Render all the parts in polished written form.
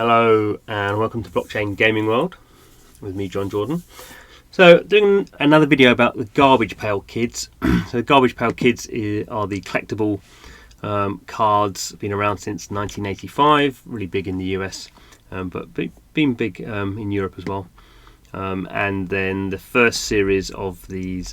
Hello and welcome to Blockchain Gaming World with me, John Jordan. So, doing another video about the Garbage Pail Kids. So, the Garbage Pail Kids are the collectible cards, been around since 1985, really big in the US, but been big in Europe as well. And then the first series of these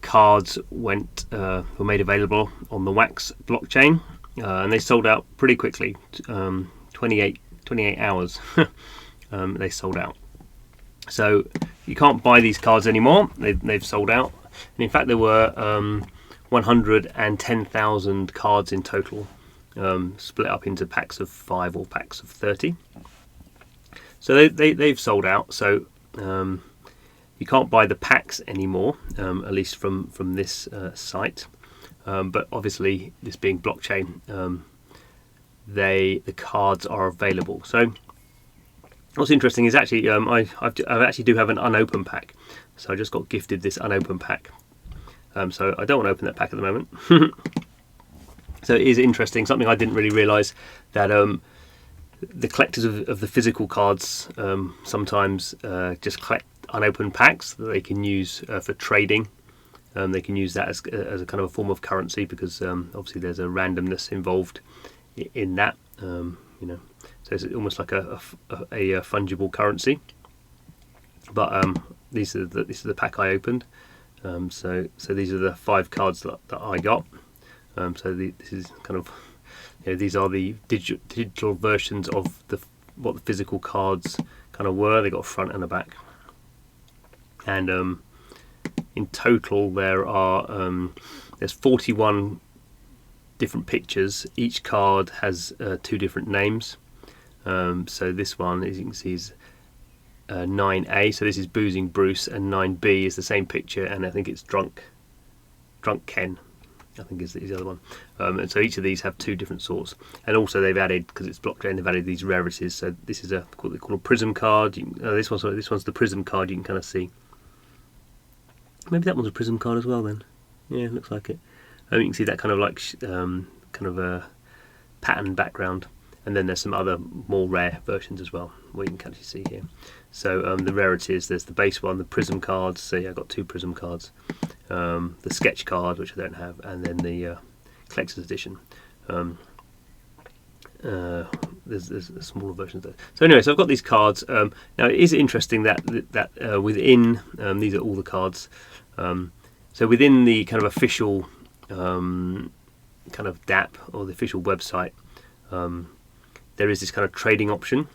cards were made available on the Wax blockchain, and they sold out pretty quickly. 28 hours they sold out. So you can't buy these cards anymore. They've sold out. And in fact, there were 110,000 cards in total, split up into packs of 5 or packs of 30. So they've sold out. So you can't buy the packs anymore, at least from this site. But obviously, this being blockchain, the cards are available. So what's interesting is actually I actually do have an unopened pack. So I just got gifted this unopened pack. So I don't want to open that pack at the moment. So it is interesting, something I didn't really realise, that the collectors of the physical cards sometimes just collect unopened packs that they can use for trading. They can use that as a kind of a form of currency, because obviously there's a randomness involved in that, so it's almost like a fungible currency. But this is the pack I opened. So these are the 5 cards that I got. This is kind of, these are the digital versions of what the physical cards kind of were. They got a front and a back, and in total there's 41 different pictures. Each card has 2 different names. So this one, as you can see, is 9A. So this is Boozing Bruce, and 9B is the same picture, and I think it's Drunk Ken, I think is the other one. And so each of these have 2 different sorts. And also they've added, because it's blockchain, they've added these rarities. So this is what they call a prism card. This one's the prism card. You can kind of see. Maybe that one's a prism card as well then. Yeah, it looks like it. You can see that kind of like kind of a pattern background, and then there's some other more rare versions as well, what you can actually see here. So the rarities, there's the base one, the prism cards. So yeah, I've got 2 prism cards, the sketch card, which I don't have, and then the collector's edition. There's smaller versions there. So anyway, so I've got these cards. Now it is interesting that within these are all the cards. So within the kind of official kind of DApp, or the official website, there is this kind of trading option.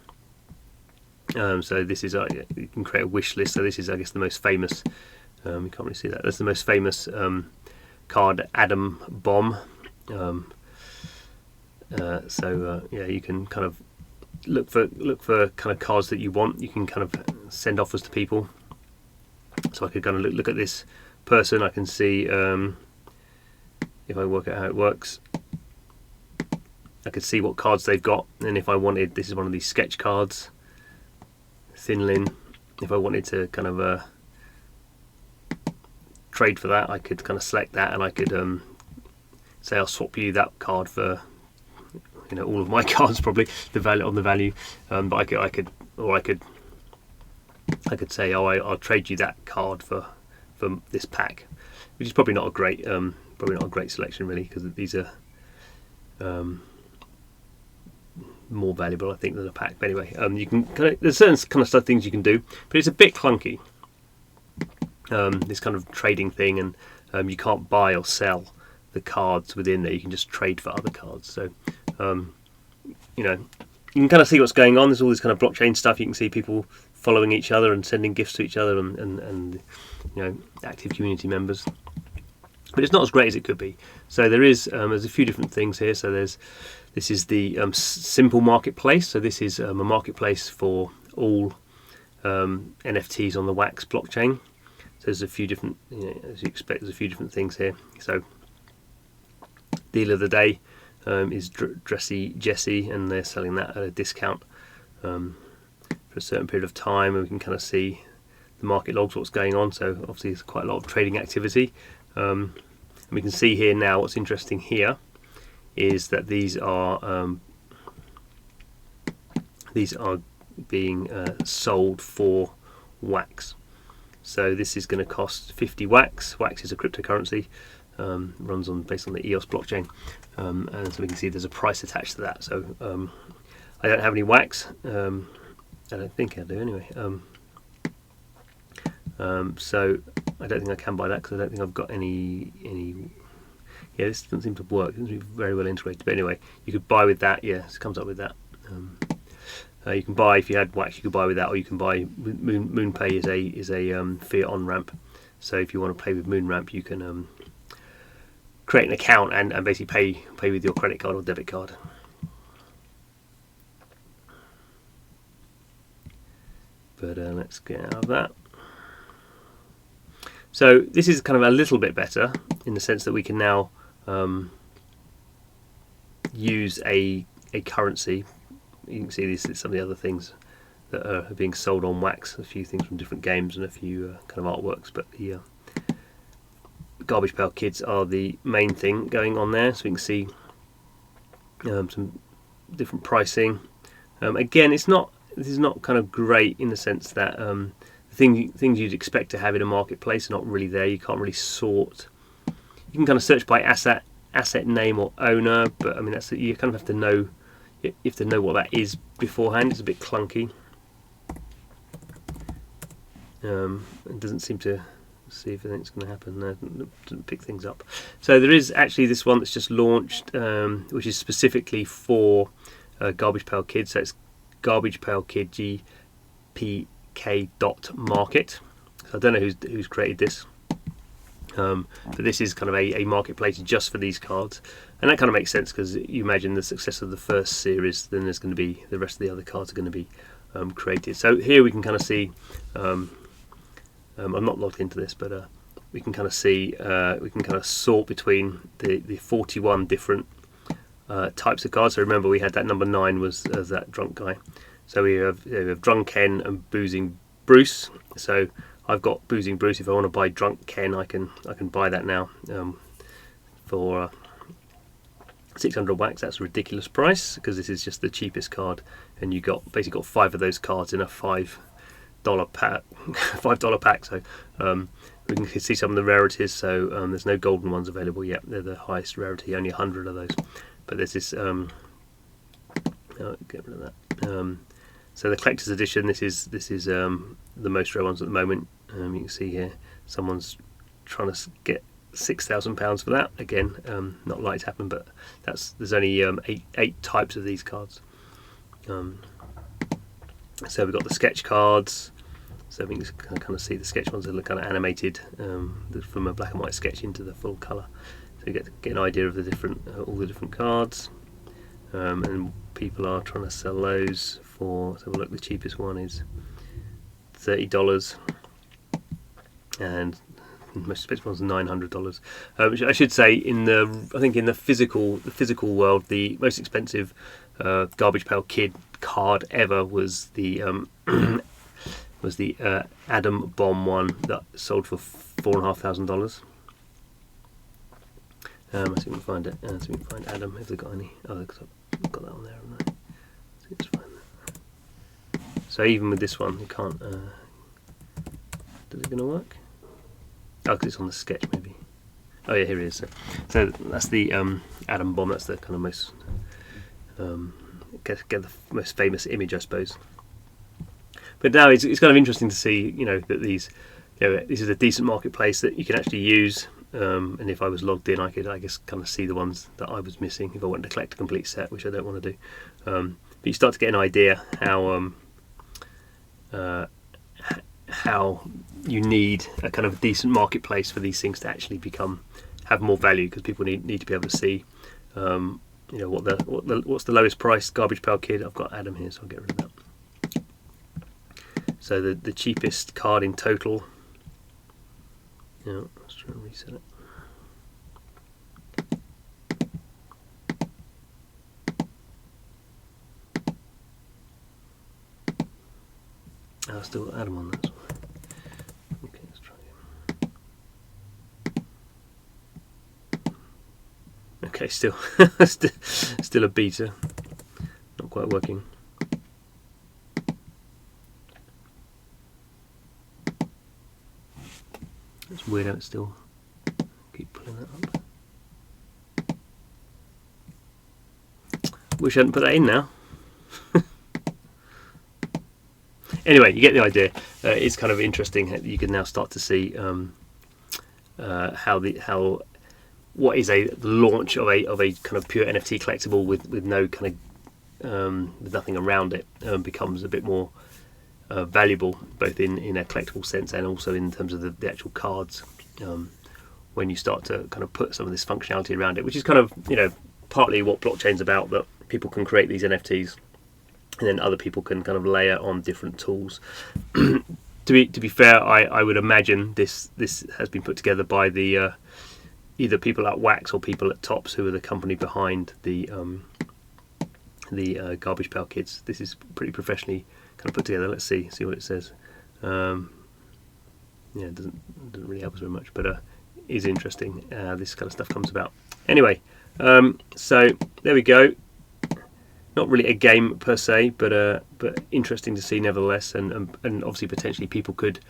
So this is you can create a wish list. So this is, I guess, the most famous. You can't really see that. That's the most famous card, Atom Bomb. Yeah, you can kind of look for kind of cards that you want. You can kind of send offers to people. So I could kind of look at this person. I can see, if I work out how it works, I could see what cards they've got, and if I wanted, this is one of these sketch cards, Thinlin. If I wanted to kind of trade for that, I could kind of select that, and I could say I'll swap you that card for all of my cards, probably the value. But I could say, I'll trade you that card for this pack, which is probably not a great selection really, because these are more valuable, I think, than a pack. But anyway, you can there's certain kind of things you can do, but it's a bit clunky, this kind of trading thing, and you can't buy or sell the cards within there. You can just trade for other cards. So you can kind of see what's going on. There's all this kind of blockchain stuff. You can see people following each other and sending gifts to each other, and active community members. But it's not as great as it could be. So there's a few different things here. So this is the simple marketplace. So this is a marketplace for all NFTs on the Wax blockchain. So there's a few different, as you expect, there's a few different things here. So deal of the day is Dressy Jessie, and they're selling that at a discount for a certain period of time, and we can kind of see the market logs, what's going on. So obviously there's quite a lot of trading activity. And we can see here now, what's interesting here is that these are these are being sold for wax. So this is going to cost 50 wax. Wax is a cryptocurrency, runs on based on the EOS blockchain, and so we can see there's a price attached to that. So I don't have any wax. I don't think I do anyway. So I don't think I can buy that because I don't think I've got any. Yeah, this doesn't seem to work. It doesn't seem very well integrated. But anyway, you could buy with that. Yeah, it comes up with that. You can buy, if you had wax, you could buy with that, or you can buy MoonPay is a fiat on ramp. So if you want to pay with MoonRamp, you can create an account and basically pay with your credit card or debit card. But let's get out of that. So this is kind of a little bit better in the sense that we can now use a currency. You can see these some of the other things that are being sold on wax. A few things from different games and a few kind of artworks. But the Garbage Pail Kids are the main thing going on there. So we can see some different pricing. Again, this is not kind of great in the sense that things you'd expect to have in a marketplace are not really there. You can't really sort. You can kind of search by asset name or owner, but I mean you kind of have to know. You have to know what that is beforehand. It's a bit clunky. It doesn't seem to see if anything's going to happen. No, it doesn't pick things up. So there is actually this one that's just launched, which is specifically for Garbage Pail Kids. So it's Garbage Pail Kid GPK.market. So I don't know who's created this. But this is kind of a marketplace just for these cards, and that kind of makes sense because you imagine the success of the first series, then there's going to be the rest of the other cards are going to be created. So here we can kind of see. I'm not logged into this, but we can kind of see. We can kind of sort between the 41 different types of cards. So remember, we had that number 9 was that drunk guy. So we have Drunk Ken and Boozing Bruce. So I've got Boozing Bruce. If I want to buy Drunk Ken, I can buy that now for 600 wax. That's a ridiculous price because this is just the cheapest card, and you basically got 5 of those cards in a $5 pack. $5 pack. So we can see some of the rarities. So there's no golden ones available yet. They're the highest rarity. Only 100 of those. But there's this. Oh, get rid of that. So the collector's edition. This is the most rare ones at the moment. You can see here someone's trying to get £6,000 for that. Again, not likely to happen, but there's only eight types of these cards. So we've got the sketch cards. So we can kind of see the sketch ones that look kind of animated from a black and white sketch into the full colour. So you get an idea of all the different cards. And people are trying to sell those for. So look, the cheapest one is $30, and the most expensive one's $900. Which I should say, I think in the physical world, the most expensive Garbage Pail Kid card ever was the Atom Bomb one that sold for $4,500. I see if we can find it. See if we can find Adam. Have they got any? Oh, I've got that on there, haven't I? So let's find that. So even with this one, you can't. Is it going to work? Oh, because it's on the sketch, maybe. Oh yeah, here it is. So that's the Atom Bomb. That's the kind of most get the most famous image, I suppose. But now it's kind of interesting to see, that this is a decent marketplace that you can actually use. And if I was logged in, I could, I guess, kind of see the ones that I was missing if I wanted to collect a complete set, which I don't want to do. But you start to get an idea how you need a kind of decent marketplace for these things to actually have more value, because people need to be able to see, what's the lowest price Garbage Pail Kid. I've got Adam here, so I'll get rid of that. So the cheapest card in total. Let's try and reset it. I've still got Adam on that. Okay, let's try again. Okay, still a beta. Not quite working. Weird how it's still keep pulling that up. Wish I hadn't put that in now. Anyway, you get the idea. It's kind of interesting. You can now start to see what is the launch of a kind of pure NFT collectible with no kind of with nothing around it becomes a bit more valuable, both in a collectible sense and also in terms of the actual cards. When you start to kind of put some of this functionality around it, which is kind of, you know, partly what blockchain's about, that people can create these NFTs and then other people can kind of layer on different tools. To be fair, I would imagine this has been put together by the either people at Wax or people at Tops, who are the company behind the Garbage Pail Kids. This is pretty professionally kind of put together. Let's see what it says. Yeah, it doesn't really help us very much, but it is interesting. This kind of stuff comes about. Anyway, so there we go. Not really a game per se, but interesting to see nevertheless, and obviously potentially people could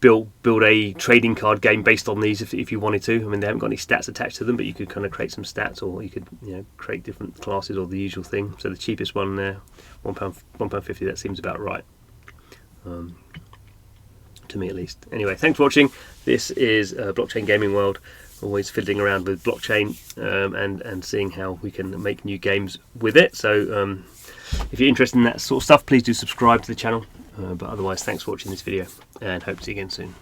build a trading card game based on these if you wanted to. I mean, they haven't got any stats attached to them, but you could kind of create some stats, or you could, you know, create different classes, or the usual thing. So the cheapest one there, £1.50. That seems about right, to me at least. Anyway, thanks for watching. This is Blockchain Gaming World. Always fiddling around with blockchain and seeing how we can make new games with it. So if you're interested in that sort of stuff, please do subscribe to the channel. But otherwise, thanks for watching this video, and hope to see you again soon.